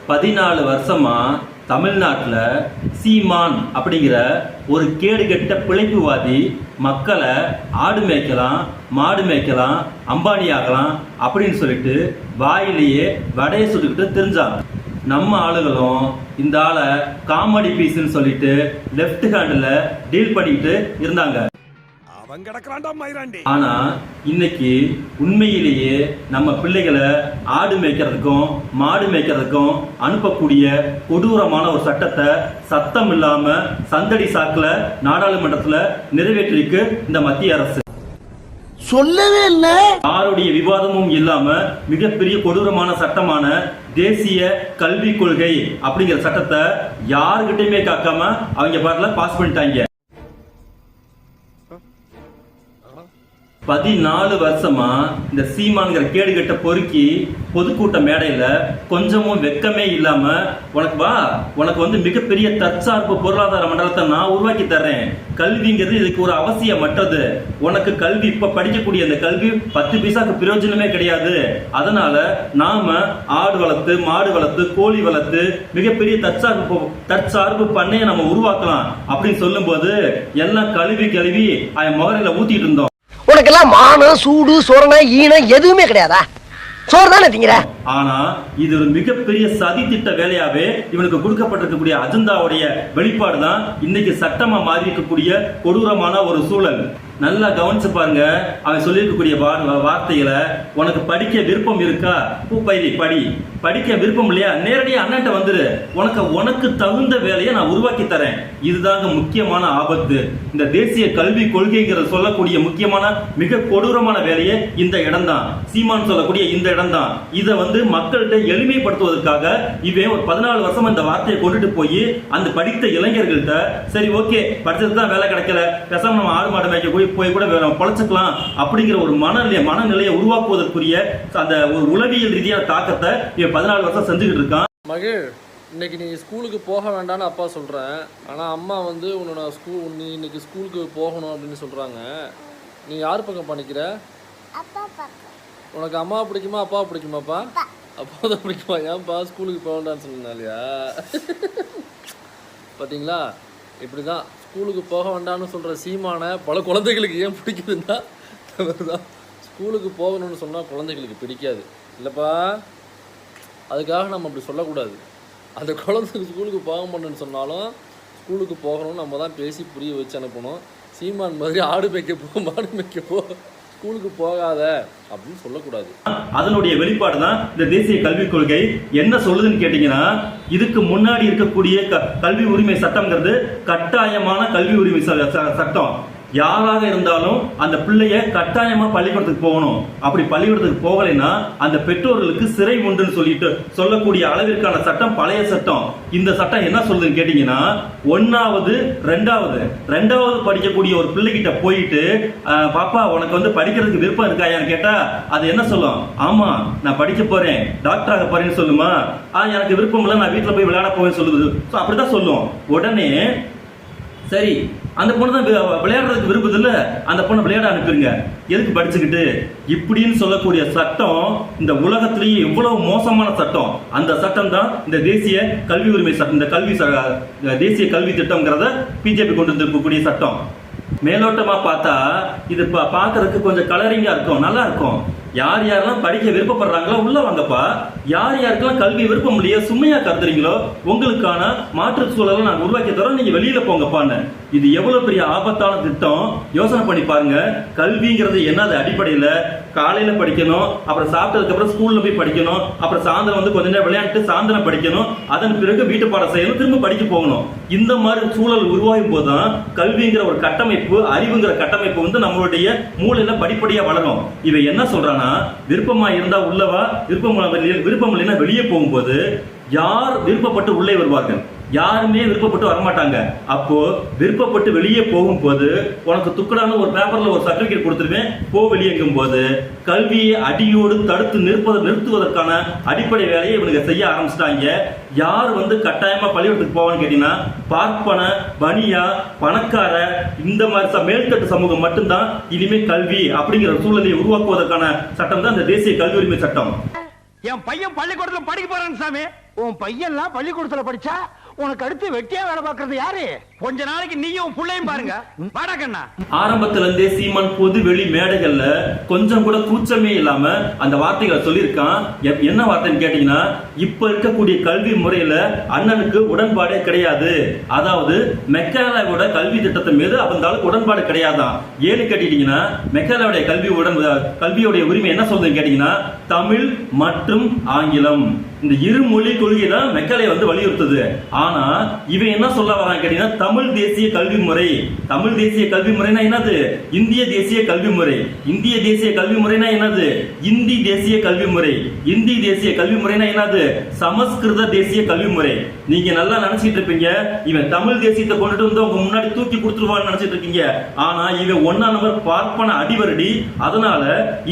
14 வருஷமா தமிழ்நாட்டில் சீமான் அப்படிங்கிற ஒரு கேடுகெட்ட பிழைப்புவாதி மக்களை ஆடு மேய்க்கலாம், மாடு மேய்க்கலாம், அம்பானி ஆகலாம் அப்படின்னு சொல்லிட்டு வாயிலேயே வடையை சுட்டுக்கிட்டு தெரிஞ்சான். நம்ம ஆளுகளும் இந்த ஆளை காமெடி பீஸ்ன்னு சொல்லிட்டு லெஃப்ட் ஹேண்டில் டீல் பண்ணிக்கிட்டு இருந்தாங்க. ஆனா இன்னைக்கு உண்மையிலேயே நம்ம பிள்ளைகளை ஆடு மேய்க்கிறதுக்கும் மாடு மேய்க்கிறதுக்கும் அனுப்பக்கூடிய கொடூரமான ஒரு சட்டத்தை சத்தம் இல்லாம சந்தடி சாக்குல நாடாளுமன்றத்துல நிறைவேற்றிருக்கு இந்த மத்திய அரசு. சொல்லவே இல்லை. யாருடைய விவாதமும் இல்லாம மிகப்பெரிய கொடூரமான சட்டமான தேசிய கல்விக் கொள்கை அப்படிங்கிற சட்டத்தை யாருகிட்டயுமே காக்காம அவங்க பாட்டுல பாஸ் பண்ணிட்டாங்க. 14 வருஷமா இந்த சீமான்கிற கேடுகட்ட பொறுக்கி பொதுக்கூட்ட மேடையில கொஞ்சமும் வெக்கமே இல்லாம உனக்கு வந்து மிகப்பெரிய தற்சார்பு பொருளாதார மண்டலத்தை நான் உருவாக்கி தர்றேன், கல்விங்கிறது இதுக்கு ஒரு அவசியமற்றது, உனக்கு கல்வி இப்ப படிக்கக்கூடிய அந்த கல்வி 10 பைசாக்கு பிரயோஜனமே கிடையாது, அதனால நாம ஆடு வளர்த்து மாடு வளர்த்து கோழி வளர்த்து மிகப்பெரிய தற்சார்பு பண்ணையை நம்ம உருவாக்கலாம் அப்படின்னு சொல்லும் போது எல்லாம் கழுவி அவன் முகரையில ஊத்திட்டு இருந்தோம். உனக்கெல்லாம் மானம் சூடு சொரணை ஈனம் எதுவுமே கிடையாதா? சோறு தானே திங்கிற. ஆனா இது ஒரு மிகப்பெரிய சதி திட்ட வேலையாவே இவனுக்கு கொடுக்கப்பட்டிருக்கக்கூடிய அஜெண்டாவுடைய வெளிப்பாடு தான் இன்னைக்கு சட்டமா மாறி இருக்கக்கூடிய கொடூரமான ஒரு சூழல். நல்லா கவனிச்சு பாருங்க. அவன் சொல்லியிருக்கக்கூடிய வார்த்தைகளை, உனக்கு படிக்க விருப்பம் இருக்கா, படி, படிக்க விருப்பம் இல்லையா, நேரடியாக அண்ணன்ட்ட வந்துரு, உனக்கு தகுந்த வேலையை நான் உருவாக்கி தரேன். இதுதாங்க முக்கியமான ஆபத்து. இந்த தேசிய கல்வி கொள்கைங்கிற சொல்லக்கூடிய முக்கியமான மிக கொடூரமான வேலையை இந்த இடம் தான், சீமான் சொல்லக்கூடிய இந்த இடம் தான். இதை வந்து மக்கள்கிட்ட எளிமைப்படுத்துவதற்காக இவன் ஒரு 14 வருஷமா இந்த வார்த்தையை கொண்டுட்டு போய் அந்த படித்த இளைஞர்கள்ட்ட, சரி ஓகே படிச்சது தான் வேலை கிடைக்கல, பேசாம நம்ம ஆடு மாடு மேய்க்க போய் கூட பொழைச்சுக்கலாம் அப்படிங்கிற ஒரு மனநிலையை உருவாக்குவதற்குரிய அந்த ஒரு உளவியல் ரீதியான தாக்கத்தை 14 வருஷம் செஞ்சுக்கிட்டு இருக்கான். மகிழ், இன்னைக்கு நீ ஸ்கூலுக்கு போக வேண்டாம்னு அப்பா சொல்கிறேன், ஆனால் அம்மா வந்து நீ இன்னைக்கு ஸ்கூலுக்கு போகணும் அப்படின்னு சொல்கிறாங்க. நீ யார் பக்கம் பண்ணிக்கிற? உனக்கு அம்மா பிடிக்குமா அப்பாவை பிடிக்குமாப்பா? அப்பா தான் பிடிக்குமா? ஏன்ப்பா ஸ்கூலுக்கு போக வேண்டாம்னு சொன்னா இல்லையா? பார்த்தீங்களா, இப்படி தான் ஸ்கூலுக்கு போக வேண்டாம்னு சொல்கிற சீமான பல குழந்தைகளுக்கு ஏன் பிடிக்குதுன்னா தான் ஸ்கூலுக்கு போகணும்னு சொன்னால் குழந்தைகளுக்கு பிடிக்காது இல்லைப்பா. அதுக்காக நம்ம அப்படி சொல்லக்கூடாது. அந்த குழந்தைக்கு ஸ்கூலுக்கு போக மாட்டேன்னு சொன்னாலும் ஸ்கூலுக்கு போகணும்னு நம்ம தான் பேசி புரிய வச்சு அனுப்பணும். சீமான் மாதிரி ஆடு மேய்க்க போ மாடு மேய்க்க போ ஸ்கூலுக்கு போகாத அப்படின்னு சொல்லக்கூடாது. அதனுடைய வெளிப்பாடு தான் இந்த தேசிய கல்விக் கொள்கை. என்ன சொல்லுதுன்னு கேட்டீங்கன்னா, இதுக்கு முன்னாடி இருக்கக்கூடிய கல்வி உரிமை சட்டம்ங்கிறது கட்டாயமான கல்வி உரிமை சட்டம். யாராக இருந்தாலும் அந்த பிள்ளைய கட்டாயமா பள்ளிக்கூடத்துக்கு போகணும். அப்படி பள்ளிக்கூடத்துக்கு போகலைன்னா அந்த பெற்றோர்களுக்கு சிறை உண்டுன்னு சொல்லிட்டு சொல்லக்கூடிய அளவிற்கான சட்டம் பழைய சட்டம். இந்த சட்டம் என்ன சொல்லுதுன்னு கேட்டீங்கன்னா, 1வது 2வது படிக்கக்கூடிய ஒரு பிள்ளைகிட்ட போயிட்டு, பாப்பா உனக்கு வந்து படிக்கிறதுக்கு விருப்பம் இருக்காயான்னு கேட்டா அது என்ன சொல்லும்? ஆமா நான் படிக்க போறேன், டாக்டர் ஆக போறேன்னு சொல்லுமா? எனக்கு விருப்பம் இல்லை, நான் வீட்டுல போய் விளையாட போவேன்னு சொல்லுது. அப்படிதான் சொல்லும். உடனே சரி அந்த பொண்ணு தான் விளையாடுறதுக்கு விருப்பது இல்ல, அந்த பொண்ணை விளையாட அனுப்பிடுங்க, எதுக்கு படிச்சுக்கிட்டு இப்படின்னு சொல்லக்கூடிய சட்டம் இந்த உலகத்திலேயே எவ்வளவு மோசமான சட்டம். அந்த சட்டம் தான் இந்த தேசிய கல்வி உரிமை சட்டம், இந்த தேசிய கல்வி திட்டம்ங்கிறத பிஜேபி கொண்டு வந்திருக்கக்கூடிய சட்டம். மேலோட்டமா பார்த்தா இது பார்க்கறதுக்கு கொஞ்சம் கலரிங்கா இருக்கும், நல்லா இருக்கும். யார் யாரெல்லாம் படிக்க விருப்பப்படுறாங்களோ உள்ள வாங்கப்பா, யார் யாருக்கெல்லாம் கல்வி விருப்பம் இல்லையோ சும்மையா கருதுறீங்களோ உங்களுக்கான மாற்று சூழலை நான் உருவாக்கி தரோம், நீங்க வெளியில போங்கப்பான்னு. இது எவ்வளவு பெரிய ஆபத்தான திட்டம் யோசனை பண்ணி பாருங்க. கல்விங்கிறது என்னது அடிப்படையில காலையில படிக்கணும், அப்புறம் சாப்பிட்டதுக்கு அப்புறம் ஸ்கூல்ல போய் படிக்கணும், அப்புறம் சாயந்தரம் வந்து கொஞ்ச நேரம் விளையாட்டு சாயந்தரம் படிக்கணும், அதன் பிறகு வீட்டு பாடம் செய்யணும், திரும்ப படிக்க போகணும். இந்த மாதிரி சூழல் உருவாகும் போதுதான் கல்விங்கிற ஒரு கட்டமைப்பு, அறிவுங்கிற கட்டமைப்பு வந்து நம்மளுடைய மூளையில படிப்படியா வளரும். இவை என்ன சொல்றானா, விருப்பமா இருந்தா உள்ளவா, விருப்பம் இல்லைன்னா வெளியே போகும்போது யார் விருப்பப்பட்டு உள்ளே வருவார்கள்? யாருமே விருப்பப்பட்டு வரமாட்டாங்க. அப்போ விருப்பப்பட்டு வெளியே போகும்போது உனக்கு துக்கடான ஒரு பேப்பர்ல ஒரு சர்டிபிகேட் கொடுத்துருவேன் போ வெளியேங்கும் போது கல்வியை அடியோடு தடுத்து நிறுத்துவதற்கான அடிப்படை வேலையை இவனுக்கு செய்ய ஆரம்பிச்சிட்டாங்க. யார் வந்து கட்டாயமா பள்ளிக்கூடத்துக்கு போவான்னு கேட்டீங்கன்னா, பார்ப்பன பனியா பணக்கார இந்த மாதிரி மேல்தட்டு சமூகம் மட்டும்தான் இனிமே கல்வி அப்படிங்கிற சூழலை உருவாக்குவதற்கான சட்டம் தான் இந்த தேசிய கல்வி உரிமை சட்டம். என் பையன் பள்ளிக்கூடத்துல படிக்க போறான் சாமி. உன் பையன்லாம் பள்ளிக்கூடத்துல படிச்சா உனக்கு அடுத்து வெட்டியா வேலை பார்க்கறது யாரு? கொஞ்ச நாளைக்கு நீயும் புள்ளையும் பாருங்க. வாடா கண்ணா. ஆரம்பத்துல இருந்தே சீமான் பொது வெளி மேடைகள்ல கொஞ்சம் கூட கூச்சமே இல்லாம அந்த வார்த்தைகளை சொல்லியிருக்கான். என்ன வார்த்தைன்னு கேட்டீங்கன்னா, இப்ப இருக்கக்கூடிய கல்வி முறையில அண்ணனுக்கு உடன்பாடே கிடையாது. அதாவது மெக்காலாவோட கல்வி திட்டத்தை மீது அந்த அளவுக்கு உடன்பாடு கிடையாதான். ஏன்னு கேட்டீங்கன்னா, மெக்காலாவுடைய கல்வியோடைய உரிமை என்ன சொல்றதுன்னு கேட்டீங்கன்னா, தமிழ் மற்றும் ஆங்கிலம் இந்த இரு மொழி கொள்கை தான் மெக்காலே வலியுறுத்துது. ஆனா இவன் என்ன சொல்ல வரான் கேட்டீங்கன்னா, தமிழ் தேசிய கல்வி முறை. தமிழ் தேசிய கல்வி முறைனா என்னது? இந்திய தேசிய கல்வி முறை. இந்திய தேசிய கல்வி முறைனா என்னது? இந்தி தேசிய கல்வி முறை. இந்தி தேசிய கல்வி முறைனா என்னது? சமஸ்கிருத தேசிய கல்வி முறை. நீங்க நல்லா நினைச்சிட்டு இருப்பீங்க, இவன் தமிழ் தேசியத்தை கொண்டுட்டு வந்து உங்க முன்னாடி தூக்கி கொடுத்துருவான்னு நினைச்சிட்டு இருக்கீங்க. ஆனா இவன் 1ஆம் நம்பர் பார்ப்பன அடிவரடி. அதனால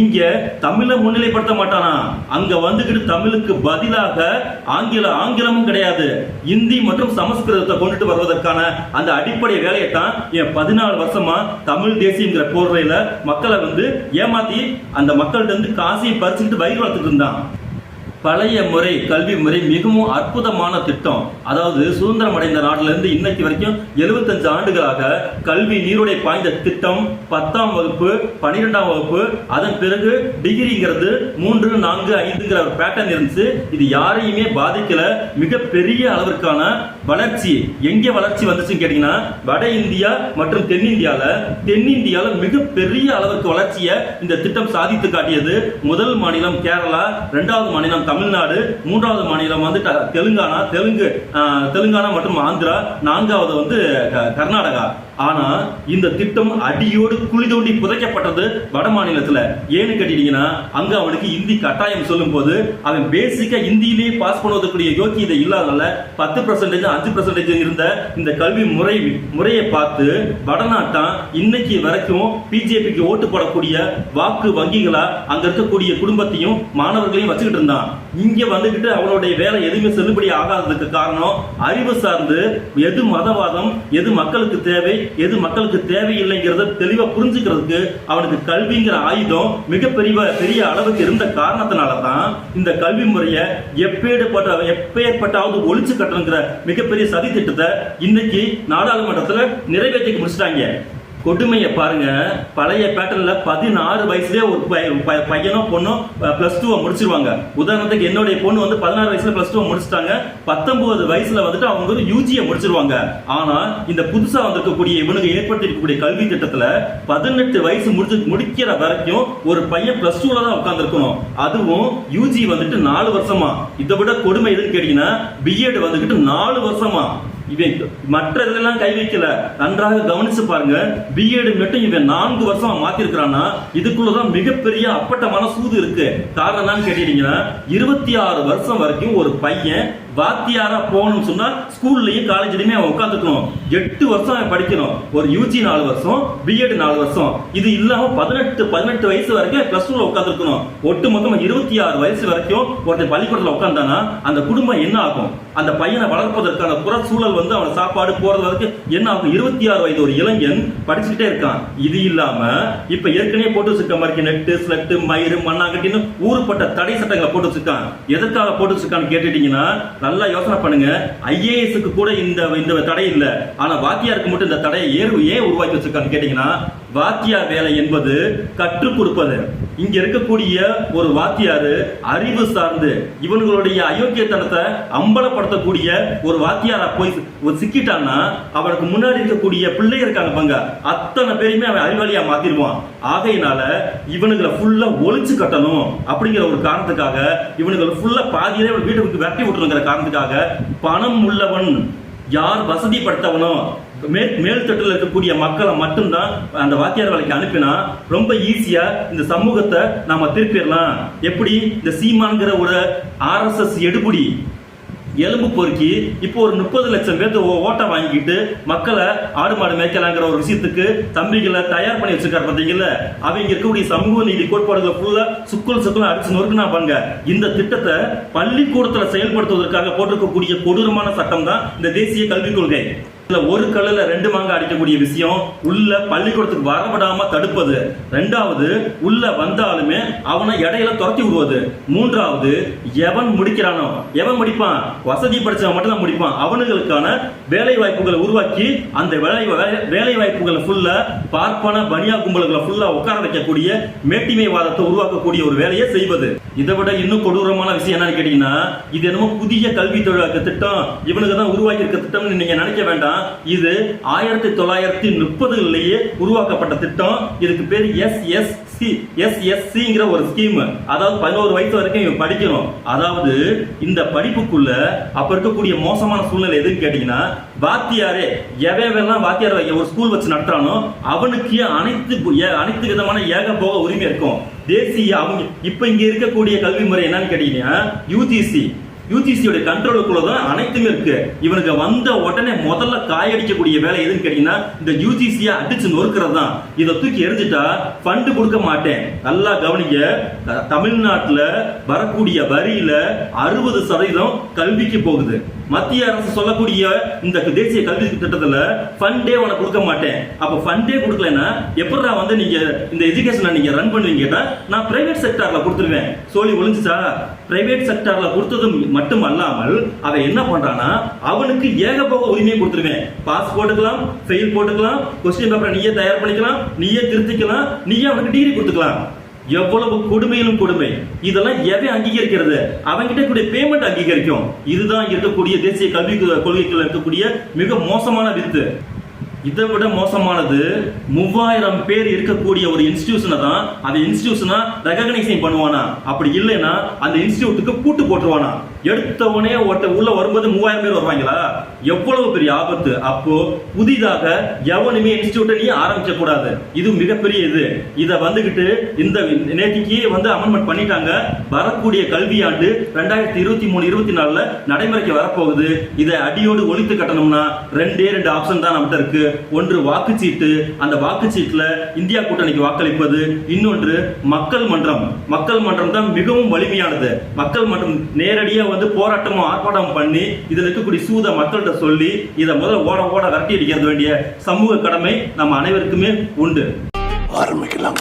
இங்க தமிழை முன்னிலைப்படுத்த மாட்டானா, அங்க வந்துகிட்டு தமிழுக்கு பதிலாக ஆங்கிலமும் கிடையாது, இந்தி மற்றும் சமஸ்கிருதத்தை கொண்டுட்டு வருவதற்கான அந்த அடிப்படை வேலையை தான் 14 வருஷமா தமிழ் தேசியங்கிற போர்வையில மக்களை ஏமாத்தி அந்த மக்கள்கிட்ட இருந்து காசையை பறிச்சுக்கிட்டு வயிறு வளர்த்துட்டு இருந்தான். பழைய முறை கல்வி முறை மிகவும் அற்புதமான திட்டம். அதாவது சுதந்திரம் அடைந்த நாட்டில இருந்து இன்னைக்கு வரைக்கும் 75 ஆண்டுகளாக கல்வி நீரோடை பாய்ந்த திட்டம். 10ஆம் வகுப்பு 12ஆம் வகுப்பு அதன் பிறகு டிகிரிங்கிறது 3, 4, 5ங்கிற ஒரு பேட்டர்ன் இருந்துச்சு. இது யாரையுமே பாதிக்கல. மிகப்பெரிய அளவிற்கான வளர்ச்சி எங்கே வளர்ச்சி வந்துச்சுன்னு கேட்டீங்கன்னா, வட இந்தியா மற்றும் தென்னிந்தியால மிகப்பெரிய அளவுக்கு வளர்ச்சியை இந்த திட்டம் சாதித்து காட்டியது. முதல் மாநிலம் கேரளா, 2வது மாநிலம் தமிழ்நாடு, 3வது மாநிலம் தெலுங்கானா மற்றும் ஆந்திரா, 4வது கர்நாடகா. ஆனா இந்த திட்டம் அடியோடு குழி தோண்டி புதைக்கப்பட்டது வட மாநிலத்துல. ஏன்னு கேட்டீங்கன்னா, அங்க அவனுக்கு இந்தி கட்டாயம் சொல்லும் போது அவன் பேசிக்கா இந்தியிலேயே பாஸ் பண்ணுவதற்குரிய யோக்கியதை இல்லாதனால 10%, 5% இருந்த இந்த கல்வி முறையை பார்த்து வடநாட்டா இன்னைக்கு வரைக்கும் பிஜேபிக்கு ஓட்டு போடக்கூடிய வாக்கு வங்கிகளா அங்க இருக்கக்கூடிய குடும்பத்தையும் மாணவர்களையும் வச்சுக்கிட்டு இருந்தான். இங்க வந்துகிட்டு அவனுடைய வேலை எதுவுமே செல்லுபடி ஆகாததுக்கு காரணம் அறிவு சார்ந்து எது மதவாதம், எது மக்களுக்கு தேவை, எது மக்களுக்கு தேவையில்லைங்கிறத தெளிவா புரிஞ்சுக்கிறதுக்கு அவனுக்கு கல்விங்கிற ஆயுதம் பெரிய அளவுக்கு இருந்த காரணத்தினாலதான் இந்த கல்வி முறையை எப்பேற்பட்டாவது ஒழிச்சு கட்டணுங்கிற மிகப்பெரிய சதி திட்டத்தை இன்னைக்கு நாடாளுமன்றத்துல நிறைவேற்றி முடிச்சிட்டாங்க. கொடுமையை பாருங்க. பழைய பேட்டர்ல 16 வயசுலயே ஒரு பையனோ பொண்ணோ +2 முடிச்சிருவாங்க. உதாரணத்துக்கு என்னுடைய பொண்ணு 16 வயசுல +2 முடிச்சிட்டாங்க. 19 வயசுல அவங்க யூஜியை முடிச்சிருவாங்க. ஆனா இந்த புதுசா வந்திருக்கக்கூடிய இவனுக்கு ஏற்படுத்திருக்கக்கூடிய கல்வி திட்டத்துல 18 வயசு முடிக்கிற வரைக்கும் ஒரு பையன் +2ல தான் உட்கார்ந்து இருக்கணும். அதுவும் யூஜி 4 வருஷமா. இதை விட கொடுமை எதுன்னு கேட்டீங்கன்னா, பிஎட் 4 வருஷமா. இவன் மற்ற இதெல்லாம் கை வைக்கல. நன்றாக கவனிச்சு பாருங்க. பிஎட் மட்டும் இவன் 4 வருஷமா மாத்தி இருக்கிறான்னா இதுக்குள்ளதான் மிகப்பெரிய அப்பட்டமான சூது இருக்கு. காரணம் என்னன்னு கேட்டீங்கன்னா, 26 வருஷம் வரைக்கும் ஒரு பையன் வாத்தியாரா போகணும்னு சொன்னா ஸ்கூல்லயும் காலேஜ்லயுமே அவன் உட்காந்துக்கணும். 8 வருஷம் அவன் படிக்கணும். ஒரு யூஜி 4 வருஷம், பிஎட் 4 வருஷம். இது இல்லாம 18 வயசு வரைக்கும் +2ல உட்காந்துருக்கணும். ஒட்டு மொத்தம் 26 வயசு வரைக்கும் ஒருத்தர் பள்ளிக்கூடத்துல உட்காந்தானா அந்த குடும்பம் என்ன ஆகும்? அந்த பையனை வளர்ப்பதற்கான புற சூழல் அவன் சாப்பாடு போறது வரைக்கும் என்ன ஆகும்? 26 வயது ஒரு இளைஞன் படிச்சுக்கிட்டே இருக்கான். இது இல்லாம இப்ப ஏற்கனவே போட்டு வச்சிருக்க மாதிரி நெட்டு, ஸ்லெட்டு, மயிறு, மண்ணாங்கட்டின்னு ஊருப்பட்ட தடை சட்டங்களை போட்டு வச்சிருக்கான். எதற்காக போட்டு வச்சிருக்கான்னு கேட்டுட்டீங்கன்னா, நல்லா யோசனை பண்ணுங்க. ஐஏஎஸ்க்கு கூட இந்த தடை இல்ல. ஆனா வாத்தியாருக்கு மட்டும் இந்த தடையை ஏன் உருவாக்கி வச்சிருக்கான்னு கேட்டீங்கன்னா, வாத்தியார் வேலை என்பது கற்றுக் கொடுப்பது. இங்க இருக்கக்கூடிய ஒரு வாத்தியாரு அறிவு சார்ந்து இவங்களுடைய அயோக்கியத்தனத்தை அம்பலப்படுத்தக்கூடிய ஒரு வாத்தியாரா போய் சிக்கிட்டான்னா, அவனுக்கு முன்னாடி இருக்கக்கூடிய பிள்ளை இருக்காங்க பாங்க, அத்தனை பேருமே அவன் அறிவாளியா மாத்திடுவான். ஆகையினால இவனுங்களை ஃபுல்லா ஒழிச்சு கட்டணும் அப்படிங்கிற ஒரு காரணத்துக்காக, இவனுங்களை ஃபுல்லா பாதியிலே வீட்டுக்கு விரட்டி விட்டுருங்கிற காரணத்துக்காக, பணம் உள்ளவன் யார் வசதிப்படுத்தவனோ மேல் தட்டில் இருக்கக்கூடிய மக்களை மட்டும்தான் அந்த வாத்தியார் வேலைக்கு அனுப்பினா ரொம்ப ஈஸியா இந்த சமூகத்தை நாம திருப்பிடலாம். எப்படி? இந்த சீமான்கிற ஒரு RSS எடுபுடி எலும்பு பொறுக்கி இப்போ ஒரு 30 லட்சம் பேர்த்து ஓட்ட வாங்கிட்டு மக்களை ஆடு மாடு மேய்க்கலாங்கிற ஒரு விஷயத்துக்கு தம்பிகளை தயார் பண்ணி வச்சிருக்காரு. பார்த்தீங்கல்ல, அவங்க இருக்கக்கூடிய சமூக நீதி கோட்பாடுகளை ஃபுல்லா சுக்குள் அடிச்சு நொறுக்குனா பாருங்க. இந்த திட்டத்தை பள்ளிக்கூடத்துல செயல்படுத்துவதற்காக போட்டிருக்கக்கூடிய கொடூரமான சட்டம் தான் இந்த தேசிய கல்விக் கொள்கை. இதுல ஒரு கல்லுல 2 மாங்காய் அடிக்கக்கூடிய விஷயம் உள்ள பள்ளிக்கூடத்துக்கு வரவிடாம தடுப்பது. 2வது உள்ள வந்தாலுமே அவனை இடையில துரத்தி விடுவது. 3வது எவன் முடிக்கிறானோ எவன் முடிப்பான், வசதி படிச்சவன் மட்டும் தான் முடிப்பான், அவனுங்களுக்கான வேலை வாய்ப்புகளை உருவாக்கி அந்த வேலை வாய்ப்புகளை ஃபுல்லா பார்ப்பன பனியா கும்பல்களை ஃபுல்லா உட்கார வைக்கக்கூடிய மேட்டிமைவாதத்தை உருவாக்கக்கூடிய ஒரு வேலையை செய்வது. இதை விட இன்னும் கொடூரமான விஷயம் என்னன்னு கேட்டீங்கன்னா, இது என்னமோ புதிய கல்வி தொழிலாக்க திட்டம், இவனுக்கு தான் உருவாக்கி இருக்க திட்டம்னு நீங்க நினைக்க வேண்டாம். இது 1930லேயே உருவாக்கப்பட்ட திட்டம். இதுக்கு பேர் SSCங்கிற ஒரு ஸ்கீம். அதாவது 11 வயசு வரைக்கும் இவன் படிக்கணும். அதாவது இந்த படிப்புக்குள்ள அப்ப இருக்கக்கூடிய மோசமான சூழ்நிலை எதுன்னு கேட்டீங்கன்னா, வாத்தியாரே எவையெல்லாம் வாத்தியார் ஒரு ஸ்கூல் வச்சு நடத்துறானோ அவனுக்கு அனைத்து விதமான ஏகபோக உரிமை இருக்கும். தேசிய அவங்க இப்ப இங்க இருக்கக்கூடிய கல்வி முறை என்னன்னு கேட்டீங்கன்னா யூஜிசியோட கண்ட்ரோலுக்குள்ள தான் அனைத்துமே இருக்கு. இவனுக்கு வந்த உடனே முதல்ல காயடிக்கக்கூடிய வேலை எதுன்னு கேட்டீங்கன்னா, இந்த யூஜிசியை அடிச்சு நொறுக்கிறது தான். இதை தூக்கி எரிஞ்சிட்டா ஃபண்டு கொடுக்க மாட்டேன். நல்லா கவனிங்க, தமிழ்நாட்டுல வரக்கூடிய வரியில 60% கல்விக்கு போகுது. மத்திய அரசு சொல்லக்கூடிய இந்த தேசிய கல்வி திட்டத்துல ஃபண்டே உனக்கு கொடுக்க மாட்டேன். அப்ப ஃபண்டே கொடுக்கலன்னா எப்படா வந்து நீங்க இந்த எஜுகேஷனை நீங்க ரன் பண்ணுவீங்கன்னா, நான் பிரைவேட் செக்டார்ல கொடுத்துருவேன் சொல்லி ஒளிஞ்சுச்சா. பிரைவேட் செக்டார்ல கொடுத்தது மட்டும் அல்லாமல் அவன் என்ன பண்றானா, அவனுக்கு ஏகபோக உரிமையை கொடுத்துருவேன். பாஸ் போட்டுக்கலாம், ஃபெயில் போட்டுக்கலாம், கொஸ்டின் பேப்பரை நீயே தயார் பண்ணிக்கலாம், நீயே திருத்திக்கலாம், நீயே அவனுக்கு டிகிரி கொடுத்துக்கலாம். எவ்வளவு கொடுமையிலும் கொடுமை. இதெல்லாம் எவன் அங்கீகரிக்கிறது? அவன்கிட்ட கூடிய பேமெண்ட் அங்கீகரிக்கும். இதுதான் இருக்கக்கூடிய தேசிய கல்வி கொள்கைகள் இருக்கக்கூடிய மிக மோசமான வித்து. இதை விட மோசமானது 3000 பேர் இருக்கக்கூடிய ஒரு இன்ஸ்டிடியூஷனை தான் அந்த இன்ஸ்டிடியூஷனா ரெகக்னைசிங் பண்ணுவானா, அப்படி இல்லைன்னா அந்த இன்ஸ்டிடியூட்டுக்கு பூட்டு போட்டுருவானா. எடுத்தவனே உள்ள வரும்போது 3000 பேர் வருவாங்களா? எவ்வளவு பெரிய ஆபத்து. அப்போ புதிதாக எவனுமே இன்ஸ்டிடியூட்டை நீ ஆரம்பிக்க கூடாது. இது மிகப்பெரிய இது. இதை வந்துகிட்டு இந்த நேற்றுக்கு வந்து அமெண்ட்மெண்ட் பண்ணிட்டாங்க. வரக்கூடிய கல்வியாண்டு 2023-24 நடைமுறைக்கு வரப்போகுது. இதை அடியோடு ஒழித்து கட்டணும்னா 2 ஆப்ஷன் தான் நம்மகிட்ட இருக்கு. ஒன்று வாக்குச்சீட்டு, அந்த வாக்குச்சீட்டுல இந்தியா கூட்டணிக்கு வாக்களிப்பது. இன்னொன்று மக்கள் மன்றம். மக்கள் மன்றம் தான் மிகவும் வலிமையானது. மக்கள் மன்றம் நேரடியா வந்து போராட்டமும் ஆர்ப்பாட்டம் பண்ணி இதுல இருக்கக்கூடிய சூத மக்கள்கிட்ட சொல்லி இதை முதல்ல ஓட ஓட விரட்டி அடிக்கிறது வேண்டிய சமூக கடமை நம்ம அனைவருக்குமே உண்டு. ஆரம்பிக்கலாம்.